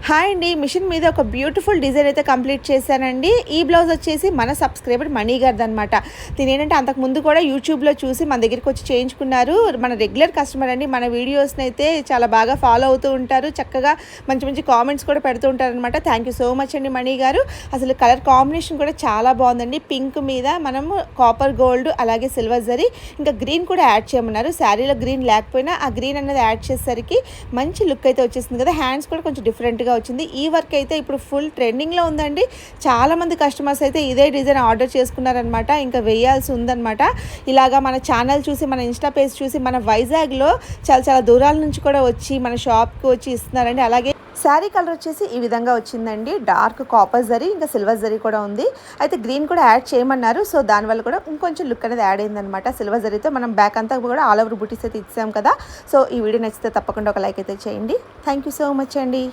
Hi అండి, machine మీద ఒక బ్యూటిఫుల్ డిజైన్ అయితే కంప్లీట్ చేశానండి. ఈ బ్లౌజ్ వచ్చేసి మన సబ్స్క్రైబర్ మణి గారిది అనమాట. దీని ఏంటంటే అంతకుముందు కూడా యూట్యూబ్లో చూసి మన దగ్గరికి వచ్చి చేయించుకున్నారు. మన రెగ్యులర్ కస్టమర్ అండి. మన వీడియోస్ని అయితే చాలా బాగా ఫాలో అవుతూ ఉంటారు. చక్కగా మంచి మంచి కామెంట్స్ కూడా పెడుతూ ఉంటారనమాట. థ్యాంక్ యూ సో మచ్ అండి మణి గారు. అసలు కలర్ కాంబినేషన్ కూడా చాలా బాగుందండి. పింక్ మీద మనము కాపర్ గోల్డ్ అలాగే సిల్వర్ జరీ ఇంకా గ్రీన్ కూడా యాడ్ చేయమన్నారు. శారీలో గ్రీన్ లేకపోయినా ఆ గ్రీన్ అనేది యాడ్ చేసేసరికి మంచి లుక్ అయితే వచ్చేసింది కదా. హ్యాండ్స్ కూడా కొంచెం డిఫరెంట్గా వచ్చింది. ఈ వర్క్ అయితే ఇప్పుడు ఫుల్ ట్రెండింగ్లో ఉందండి. చాలామంది కస్టమర్స్ అయితే ఇదే డిజైన్ ఆర్డర్ చేసుకున్నారనమాట. ఇంకా వేయాల్సి ఉందనమాట. ఇలాగా మన ఛానల్ చూసి మన ఇన్స్టా పేజ్ చూసి మన వైజాగ్లో చాలా చాలా దూరాల నుంచి కూడా వచ్చి మన షాప్కి వచ్చి ఇస్తున్నారండి. అలాగే శారీ కలర్ వచ్చేసి ఈ విధంగా వచ్చిందండి. డార్క్ కాపర్ జరీ ఇంకా సిల్వర్ జరీ కూడా ఉంది. అయితే గ్రీన్ కూడా యాడ్ చేయమన్నారు. సో దానివల్ల కూడా ఇంకొంచెం లుక్ అనేది యాడ్ అయిందనమాట. సిల్వర్ జరీతో మనం బ్యాక్ అంతా కూడా ఆల్ ఓవర్ బుటీస్ అయితే ఇచ్చాం కదా. సో ఈ వీడియో నచ్చితే తప్పకుండా ఒక లైక్ అయితే చేయండి. థ్యాంక్ యూ సో మచ్ అండి.